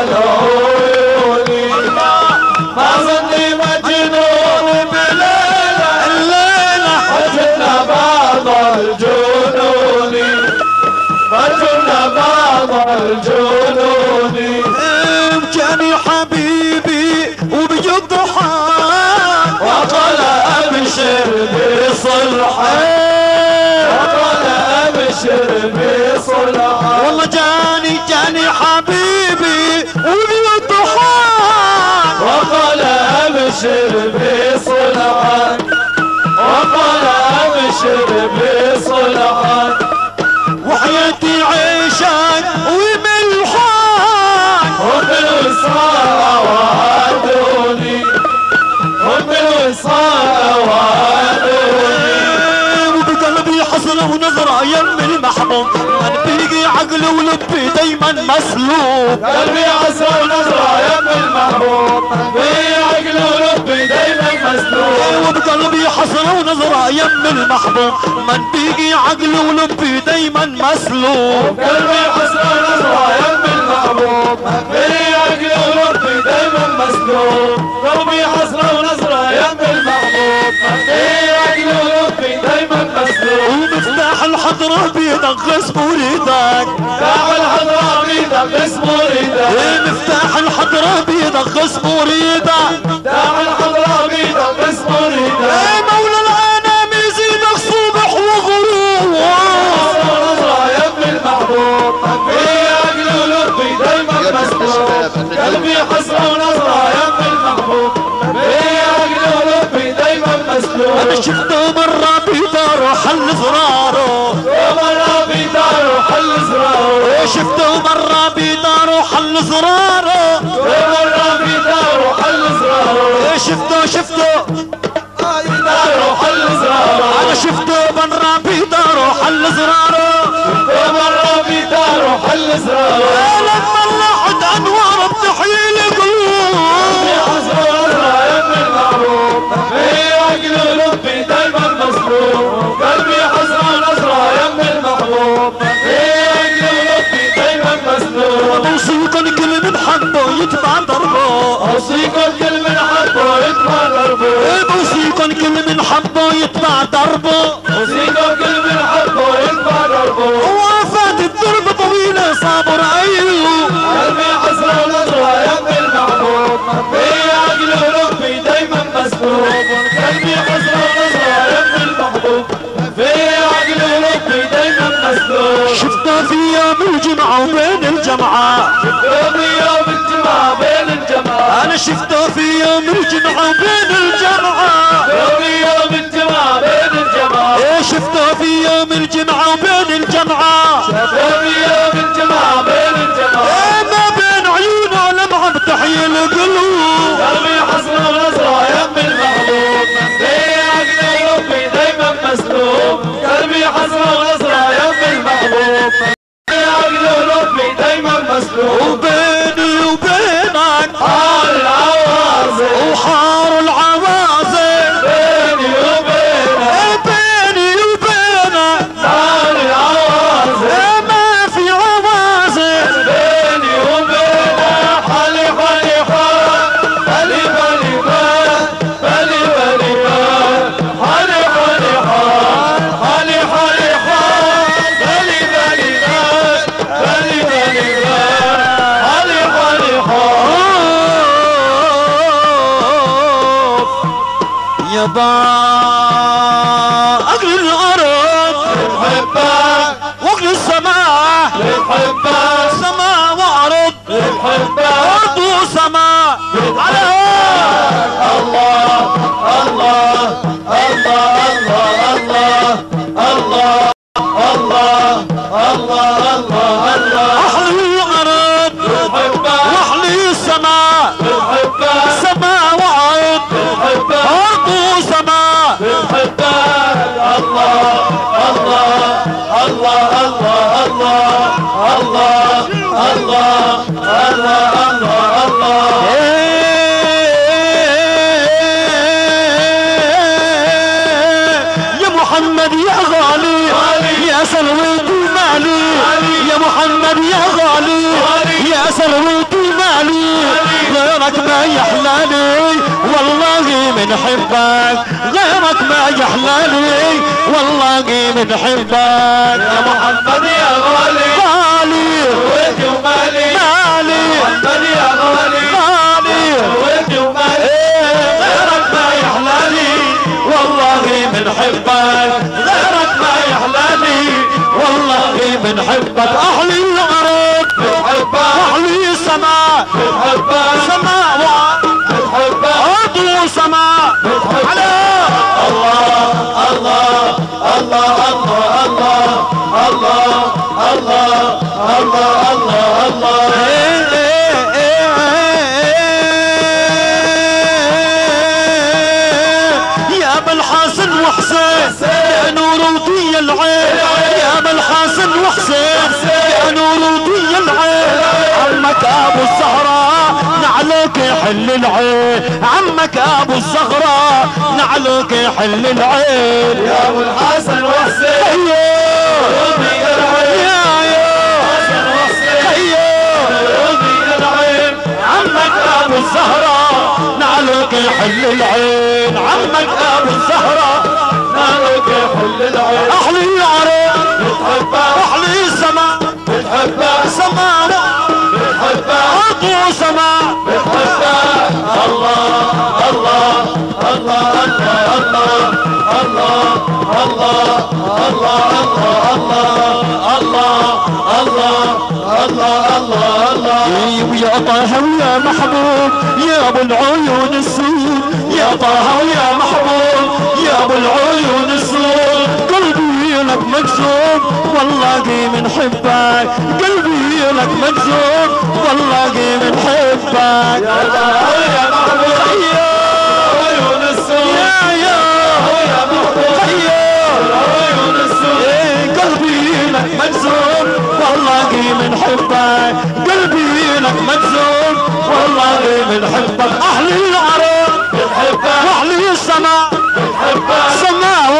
العيوني ما ظني مجنون بليلة الليلة وجدنا بعض الجنون وجدنا بعض الجنون جاني حبيبي وبجد ضحان وقال أبشر بصلحان وقال أبشر بصلحان والله جاني حبيبي وبجد ضحان وقال أبشر بصلحان وقال أبشر بصلحان وحياتي عيشان وملحان وبالوصال وعدوني وبالوصال وعدوني وبقلبي حسرة ونظرة يم المحبوب من بيجي عقلي ولبي دايما مسلوب قلبي عسى ونظرة يم المحبوب في عقلي ولبي دايما مسلوب وبقلبي حسرة ونظرة يم المحبوب من بيجي عقلي ولبي دايما مسلوب قلبي عسى ونظرة يم المحبوب في عقلي ولبي دايما مسلوب قلبي عسى ونظرة يم المحبوب في عقلي ولبي دايما مسلوب ومفتاح الحضرة بيدك غصب وريدك مفتاح الحضرة بيدك غصب وريدك مفتاح الحضرة بيدك غصب وريدك مفتاح الحضرة بيدك غصب وريدك مولى الانام يزيدك صبح وغروب نظرة يا ابن المحبوب في عقلي ولبي دايما مسلوب قلبي حسرة ونظرة يا ابن المحبوب في عقلي ولبي دايما مسلوب انا شفته مرة بدار وحل زراره ومرة بدار وحل زراره شفته مرة بدار وحل زراره ومرة بدار وحل زراره شفته بدار وحل زراره انا شفته مرة بدار وحل زراره ومرة بدار وحل زراره لما لحد انوار بتحيي القلوب في حسرة ونظرة يا ابن المحبوب في عقلي ولبي دايما مسلوب قلبي حسرة ونظرة يا ابن المحبوب في عقلي ولبي دايما مسلوب اوصيكم كل من حبه يتبع دربه اوصيكم كل من حبه يتبع دربه اوصيكم كل من حبه يتبع دربه اوصيكم كل من حبه يتبع دربه وفات الدرب طويله صابر ايوب قلبي حسرة ونظرة يا ابن المحبوب في عقلي ولبي دايما مسلوب قلبي حسرة ونظرة يا ابن المحبوب في عقلي ولبي دايما مسلوب شفته في يوم الجمعه وبين الجمعه يوم يوم الجمعة بين الجماعة انا شفته في يوم الجمعه وبين الجمعه يوم يوم الجمعة بين الجماعة شفته في يوم الجمعه وبين الجمعه يوم يوم الجمعة بين الجماعة ما بين عيونه لمعه بتحيي القلوب قلبي حسرة ونظرة يا ابن المحبوب في عقلي ولبي دايما مسلوب قلبي حسرة ونظرة يا ابن المحبوب في عقلي ولبي دايما مسلوب وبيني وبينك حار العوازل وحار العوازل بيني وبينك بيني وبينك حار العوازل ما في عوازل بيني وبينك حالي حالي حال بالي بالي بال بالي بالي بال حالي حالي حال حالي حالي حال بالي بالي بال بالي بالي بال حالي حالي حال يا باقي الارض بحبك وقل السماء بحبك سماء وارض بحبك ارض وسماء على الله الله الله الله الله الله الله الله الله احلي الارض بحبك واحلي السماء بحبك سماء وارض بحبك ارض وسماء بحبك الله الله الله الله الله الله الله الله الله يا محمد يا غالي يا ثروتي مالي يا محمد يا غالي يا ثروتي مالي غيرك ما يحلالي والله من حبك غيرك ما يحلالي والله من حبك يا محمد يا غالي غالي ولدي ومالي مالي محمد يا غالي غالي ولدي ومالي غيرك ما يحلالي والله من حبك غيرك ما يحلالي والله من حبك احلي الارض بتحبك واحلي السماء بتحبك سماء بتحبك ارض وسماء على الله الله الله الله الله الله الله الله الله يا ابو الحسن وحسين يا نور وضي العين يا ابو الحسن وحسين يا نور وضي العين عمك ابو الزهراء نعلك يحل العين عمك ابو الزهراء نعلك يحل العين يا ابو الحسن وحسين ربي العين حسن وحسين ربي العين عمك ابو الزهراء نعلك يحل العين عمك ابو الزهراء نالك يحل العين احلي العرين بتحبك احلي السماء بتحبك سماء بتحبك ارض وسماء بتحبك الله الله الله الله الله الله الله الله الله الله الله ويا طه ويا محبوب يا ابو العيون السود يا طه ويا محبوب يا ابو العيون السود قلبي لك مكسوب والله من حبك قلبي لك مكسوب والله من حبك يا محبوب عيون السود يا محبوب عيون السود قلبي لك مجذوب والله من حبك قلبي لك مجذوب والله من حبك احلي العرب بتحبك واحلي السماء بتحبك سماء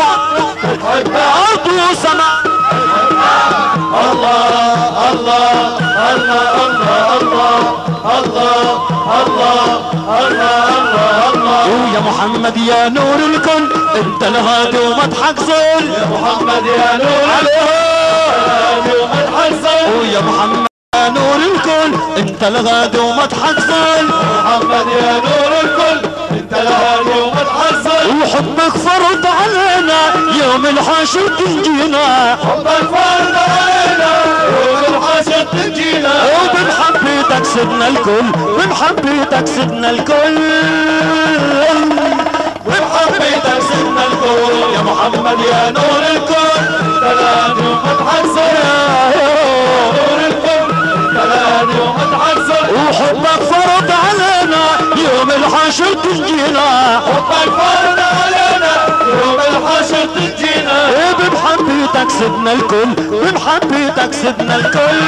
بتحبك ارض وسماء الله الله الله الله الله الله الله يا محمد يا نور الكل انت الهادي ومضحك زول يا محمد يا نور الهادي ومضحك زول ويا محمد يا نور الكل انت الغادي ومضحك زول محمد يا نور الكل انت الهادي ومضحك زول وحبك فرض علينا يوم الحاشر تنجينا حبك فرض علينا يوم الحاشر تنجينا وبمحبتك سدنا الكل بمحبتك سدنا الكل بمحبتك سيدنا الكل يا محمد يا نور الكل تلاني ومضحك زول نور الكل تلاني ومضحك زول وحبك فرض علينا يوم الحاشر تنجينا حبك فرض علينا يوم الحشر تنجينا بمحبتك سدنا الكل بمحبتك سدنا الكل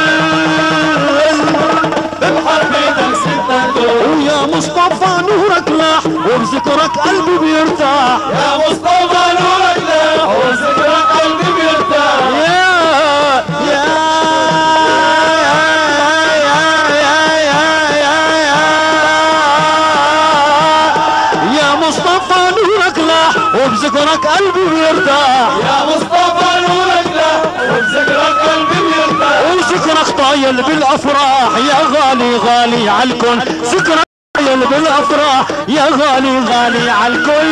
بمحبتك سيدنا الكل ويا مصطفى نورك لاح وبذكرك قلبي بيرتاح يا مصطفى نورك لاح وذكرك قلبي بيرتاح يا مصطفى نورك لاح وبذكرك قلبي بيرتاح يا مصطفى نورك لاح وبذكرك قلبي بيرتاح وذكرك طايل بالافراح يا غالي غالي عالكل ذكرك طايل بالافراح يا غالي غالي عالكل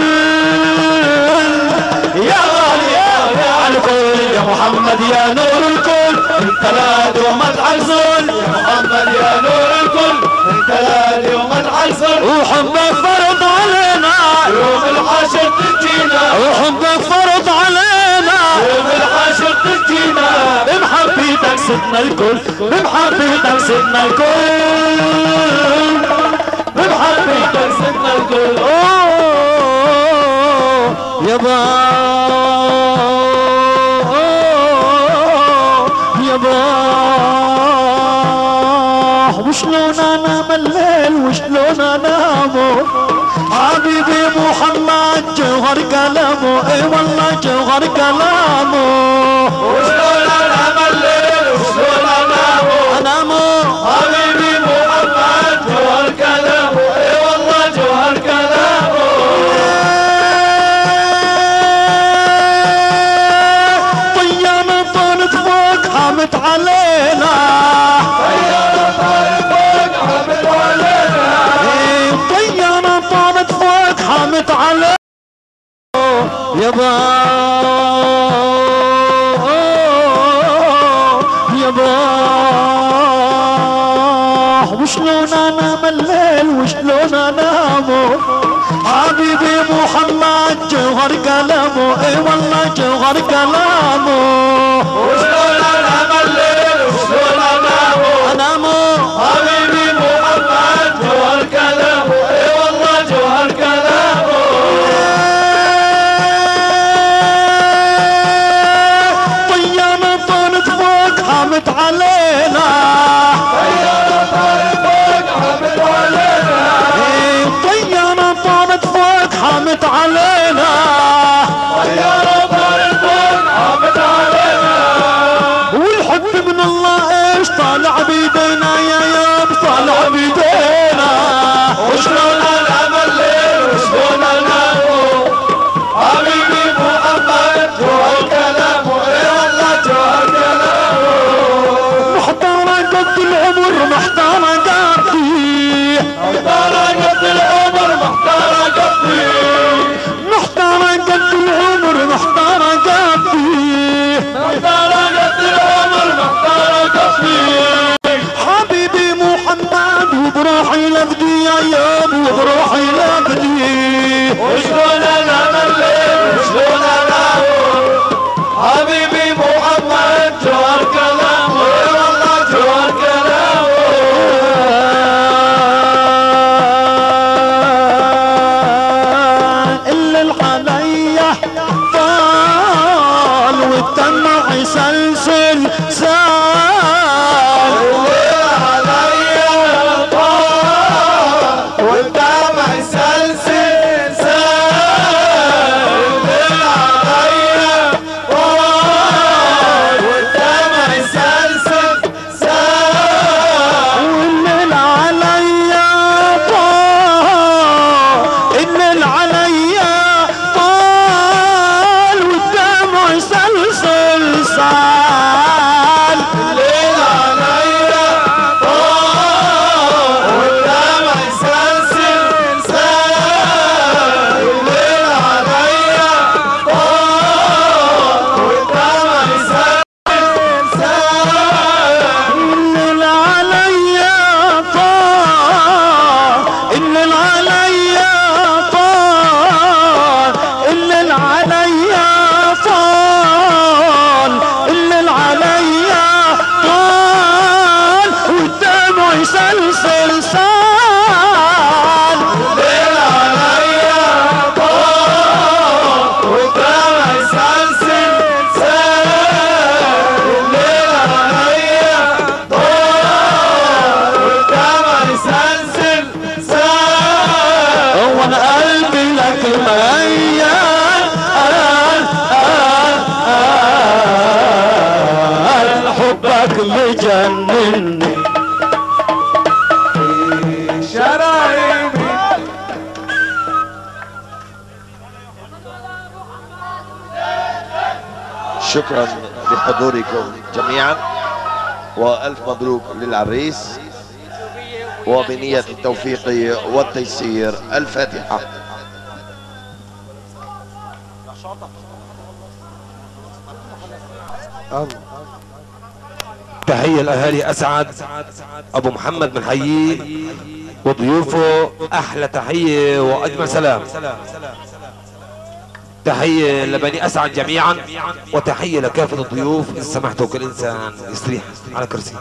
يا غالي يا عالكل يا محمد يا نور الكل انت الهادي ومضحك زول يا محمد يا نور الكل انت الهادي ومضحك زول وحبك فرض علينا يوم الحشر تنجينا وحبك فرض علينا يوم الحشر تنجينا بمحبتك سدنا الكل بمحبتك سدنا الكل بمحبتك سيدنا الكل يا با يا با وشلون انام الليل وشلون انامه حبيبي محمد جوهر كلامه اي والله جوهر كلامه وشلون انام الليل وشلون انامه انامه حبيبي محمد جوهر كلامه علينا. طيارة طارت فوق حامت علينا. طيارة طارت فوق حامت علينا. يابا يابا وشلون انام الليل وشلون انامه. حبيبي محمد جوهر كلامه، اي والله جوهر كلامه. وشلون انام الليل وشلون انامه. حبيبي محمد جوهر كلامه، اي والله جوهر كلامه. طيارة طارت فوق حامت علينا. طيارة طارت فوق حامت علينا. طيارة طارت فوق حامت علينا. طيارة طارت فوق حامت علينا. والحب من الله ايش طالع بيدينا يا ياب طالع بيدينا. وشلون انام الليل وشلون انامه. حبيبي محمد جوهر كلامه، اي والله جوهر كلامه. محتارة قد العمر محتارة قدي. محتارة قد العمر محتارة قدي. محتارة قد العمر محتارة قدي. محتارة قد العمر محتارة قدي. حبيبي محمد وبروحي لبدي يا ياب وبروحي لبدي. وشلون انام الليل وشلون انامه. حبيبي محمد جوهر كلامه، اي والله جوهر كلامه. اللي الحنية طال والدمع يسلسل سال. الليل عليا طال والدمع يسلسل سال. الليل عليا طال والدمع يسلسل سال. والليل عليا طال. الليل عليا طال والدمع يسلسل سال. الليل عليا طال والدمع يسلسل سال. الليل عليا طال والدمع يسلسل سال. الليل عليا طال. الليل عليا طال. الليل عليا طال. الليل عليا طال والدمع يسلسل سال. الليل عليا طال والدمع يسلسل سال. الليل عليا طال والدمع يسلسل سال. وانا قلبي لك ميال حبك مجنني. شرايبي شكرا لحضوركم جميعا، والف مبروك للعريس، وبنية التوفيق والتيسير. الفاتحة. تحية لأهالي أسعد. أبو محمد بنحييه وضيوفه أحلى تحية وأجمل سلام. تحية لبني أسعد جميعا، وتحية لكافة الضيوف. إن سمحتوا كل إنسان يستريح على كرسي.